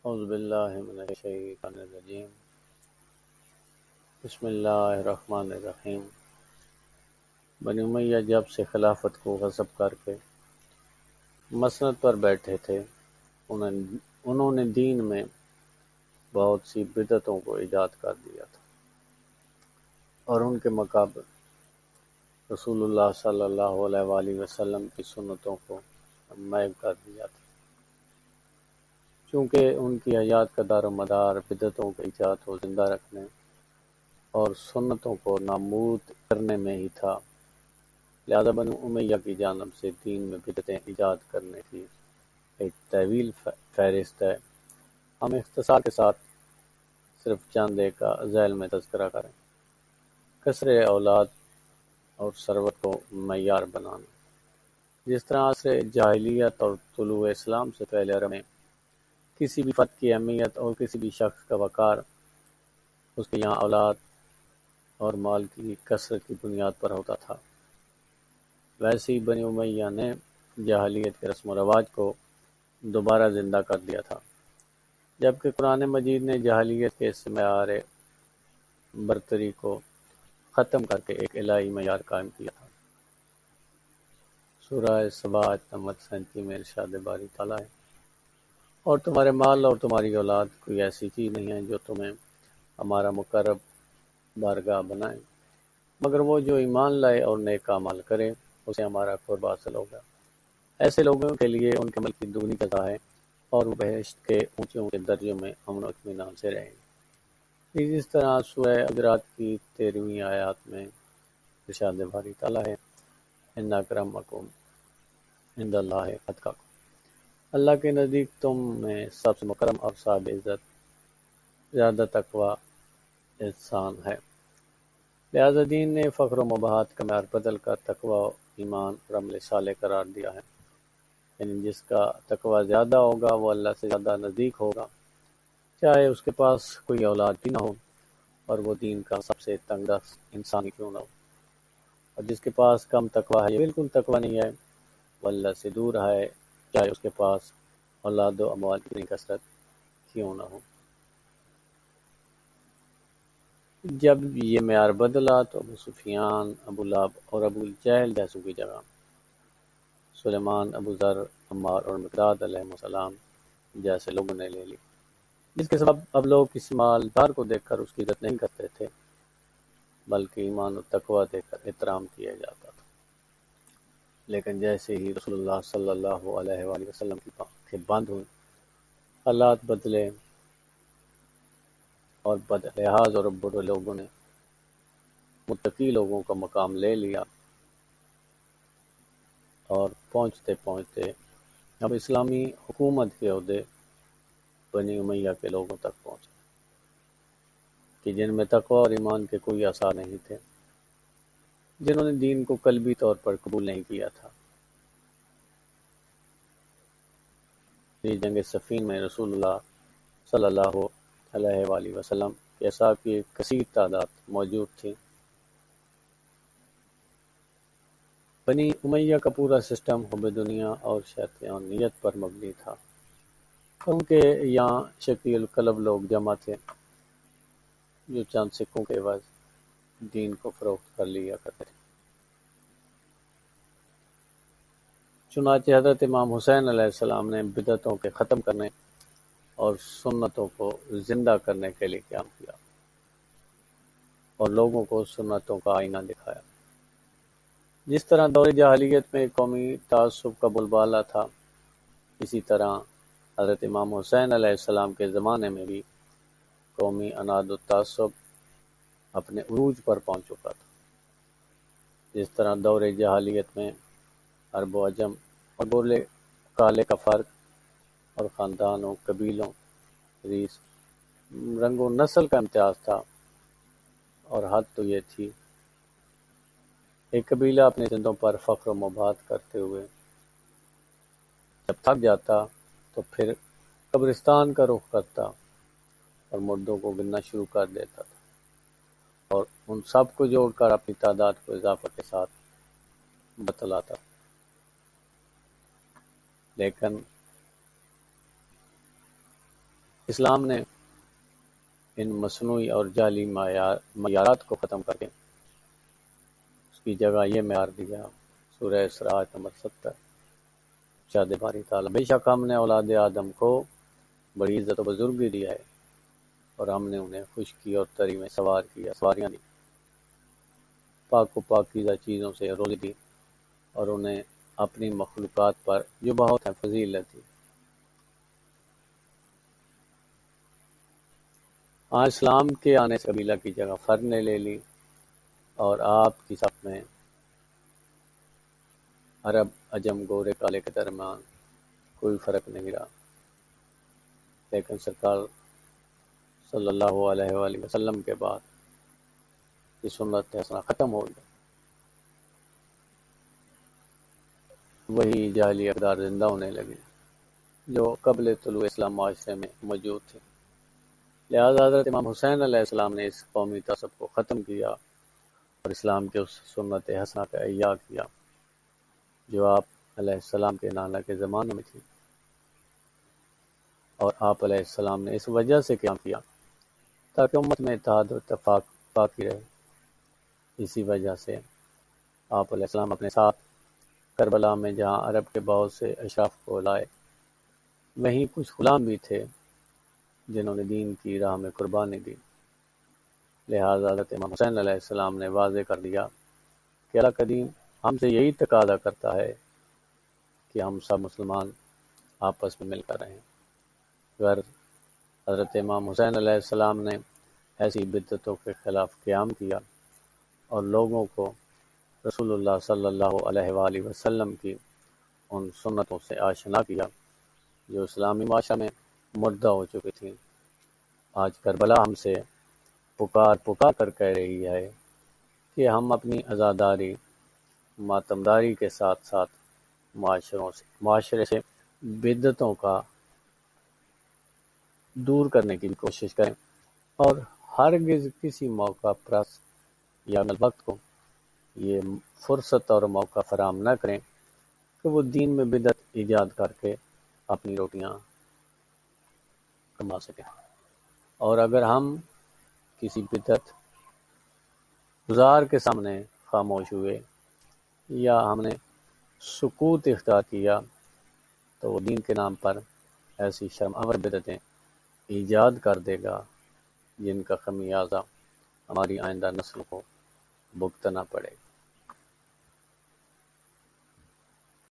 اعوذ باللہ من الشیطان الرجیم بسم اللہ الرحمن الرحیم۔ بنی امیہ جب سے خلافت کو غصب کر کے مسند پر بیٹھے تھے، انہوں نے دین میں بہت سی بدعتوں کو ایجاد کر دیا تھا اور ان کے مقابل رسول اللہ صلی اللہ علیہ وآلہ وسلم کی سنتوں کو محو کر دیا تھا۔ چونکہ ان کی حیات کا دار و مدار بدعتوں کے ایجاد کو زندہ رکھنے اور سنتوں کو نابود کرنے میں ہی تھا، لہذا بنو امیہ کی جانب سے دین میں بدعتیں ایجاد کرنے کی ایک طویل فہرست ہے۔ ہم اختصار کے ساتھ صرف چند ایک کا ذیل میں تذکرہ کریں۔ کثرت اولاد اور ثروت کو معیار بنانا۔ جس طرح عصر جاہلیت اور طلوع اسلام سے پہلے عرب میں کسی بھی فرد کی اہمیت اور کسی بھی شخص کا وقار اس کے یہاں اولاد اور مال کی کثرت کی بنیاد پر ہوتا تھا، ویسے ہی بنی امیہ نے جاہلیت کے رسم و رواج کو دوبارہ زندہ کر دیا تھا، جبکہ قرآن مجید نے جاہلیت کے اس معیار برتری کو ختم کر کے ایک الہی معیار قائم کیا تھا۔ سورہ سبا آیت نمبر 37 میں ارشاد باری تعالیٰ ہے، اور تمہارے مال اور تمہاری اولاد کوئی ایسی چیز نہیں ہے جو تمہیں ہمارا مقرب بارگاہ بنائے، مگر وہ جو ایمان لائے اور نیک اعمال کرے اسے ہمارا قرب حاصل ہوگا۔ ایسے لوگوں کے لیے ان کے عمل کی دگنی جزا ہے اور وہ بہشت کے اونچے اونچے درجوں میں امن و اطمینان سے رہیں گے۔ اس طرح سورہ حجرات کی 13ویں آیات میں ارشاد باری تعالیٰ ہے، ان اکرمکم عند اللہ اتقاکم، اللہ کے نزدیک تم میں سب سے مکرم اور صاحب عزت زیادہ تقوی احسان ہے۔ لہذا دین نے فخر و مباحات کا معیار بدل کر تقوی، ایمان اور عمل صالح قرار دیا ہے، یعنی جس کا تقوی زیادہ ہوگا وہ اللہ سے زیادہ نزدیک ہوگا، چاہے اس کے پاس کوئی اولاد بھی نہ ہو اور وہ دین کا سب سے تنگ دست انسان ہی کیوں نہ ہو، اور جس کے پاس کم تقوی ہے یا بالکل تقوی نہیں ہے وہ اللہ سے دور ہے، چاہے اس کے پاس اولاد و اموال کی کتنی کثرت کیوں نہ ہو۔ جب یہ معیار بدلا تو ابو سفیان، ابو لہب اور ابو جہل جیسوں کی جگہ سلیمان، ابو ذر، عمار اور مقداد علیہ السلام جیسے لوگوں نے لے لی، جس کے سبب اب لوگ کسی مالدار کو دیکھ کر اس کی عزت نہیں کرتے تھے بلکہ ایمان و تقوی دیکھ کر احترام کیا جاتا تھا۔ لیکن جیسے ہی رسول اللہ صلی اللہ علیہ وآلہ وسلم کی آنکھیں بند ہوئیں، حالات بدلے اور بد لحاظ اور برے لوگوں نے متقی لوگوں کا مقام لے لیا اور پہنچتے پہنچتے اب اسلامی حکومت کے عہدے بنی امیہ کے لوگوں تک پہنچے کہ جن میں تقوی اور ایمان کے کوئی آثار نہیں تھے، جنہوں نے دین کو قلبی طور پر قبول نہیں کیا تھا۔ اس جنگ صفین میں رسول اللہ صلی اللہ علیہ وآلہ وسلم کے اصحاب کی ایک کثیر تعداد موجود تھی۔ بنی امیہ کا پورا سسٹم حب دنیا اور شیطانیت پر مبنی تھا، اور ان کے یہاں شقی القلب لوگ جمع تھے جو چند سکوں کے عوض دین کو فروخت کر لیا کرتے تھے۔ چنانچہ حضرت امام حسین علیہ السلام نے بدعتوں کے ختم کرنے اور سنتوں کو زندہ کرنے کے لیے قیام کیا اور لوگوں کو سنتوں کا آئینہ دکھایا۔ جس طرح دور جاہلیت میں قومی تعصب کا بلبلہ تھا، اسی طرح حضرت امام حسین علیہ السلام کے زمانے میں بھی قومی عناد و تعصب اپنے عروج پر پہنچ چکا تھا۔ جس طرح دور جاہلیت میں عرب و عجم اور گورے کالے کا فرق اور خاندانوں، قبیلوں، ریس، رنگ و نسل کا امتیاز تھا، اور حد تو یہ تھی ایک قبیلہ اپنے زندوں پر فخر و مباحات کرتے ہوئے جب تھک جاتا تو پھر قبرستان کا رخ کرتا اور مردوں کو گننا شروع کر دیتا تھا اور ان سب کو جوڑ کر اپنی تعداد کو اضافہ کے ساتھ بتلاتا۔ لیکن اسلام نے ان مصنوعی اور جعلی معیارات کو ختم کر کے اس کی جگہ یہ معیار دیا۔ سورہ اسراء آیت نمبر 70۔ ارشاد باری تعالیٰ: بے شک ہم نے اولاد آدم کو بڑی عزت و بزرگی دی ہے، اور ہم نے انہیں خشکی اور تری میں سواریاں دی، پاک و پاکیزہ چیزوں سے روزی دی، اور انہیں اپنی مخلوقات پر جو بہت ہیں فضیلت دی۔ اسلام کے آنے سے قبیلہ کی جگہ فرد نے لے لی، اور آپ کی صف میں عرب، عجم، گورے کالے کے درمیان کوئی فرق نہیں رہا۔ لیکن سرکار صلی اللہ علیہ وآلہ وسلم کے بعد یہ سنت حسنہ ختم ہو گئی۔ وہی جاہلی اقدار زندہ ہونے لگے جو قبل طلوع اسلام معاشرے میں موجود تھے۔ لہذا حضرت امام حسین علیہ السلام نے اس قومی تعصب کو ختم کیا اور اسلام کے اس سنت حسنہ کا احیاء کیا جو آپ علیہ السلام کے نانا کے زمانے میں تھی، اور آپ علیہ السلام نے اس وجہ سے قیام کیا تاکہ امت میں اتحاد و اتفاق باقی رہے۔ اسی وجہ سے آپ علیہ السلام اپنے ساتھ کربلا میں جہاں عرب کے بہت سے اشراف کو لائے، وہیں کچھ غلام بھی تھے جنہوں نے دین کی راہ میں قربانی دی۔ لہذا حضرت امام حسین علیہ السلام نے واضح کر دیا کہ اللہ قدیم ہم سے یہی تقاضا کرتا ہے کہ ہم سب مسلمان آپس میں مل کر رہیں۔ اگر حضرت امام حسین علیہ السلام نے ایسی بدعتوں کے خلاف قیام کیا اور لوگوں کو رسول اللہ صلی اللہ علیہ وآلہ وسلم کی ان سنتوں سے آشنا کیا جو اسلامی معاشرہ میں مردہ ہو چکی تھیں، آج کربلا ہم سے پکار کر کہہ رہی ہے کہ ہم اپنی عزاداری، ماتمداری کے ساتھ ساتھ معاشرے سے بدعتوں کا دور کرنے کی کوشش کریں، اور ہرگز کسی موقع پرست یا وقت کو یہ فرصت اور موقع فراہم نہ کریں کہ وہ دین میں بدعت ایجاد کر کے اپنی روٹیاں کما سکیں۔ اور اگر ہم کسی بدعت گزار کے سامنے خاموش ہوئے یا ہم نے سکوت اختیار کیا تو وہ دین کے نام پر ایسی شرم آور بدعتیں ایجاد کر دے گا جن کا خمیازہ ہماری آئندہ نسل کو بھگتنا پڑے گا۔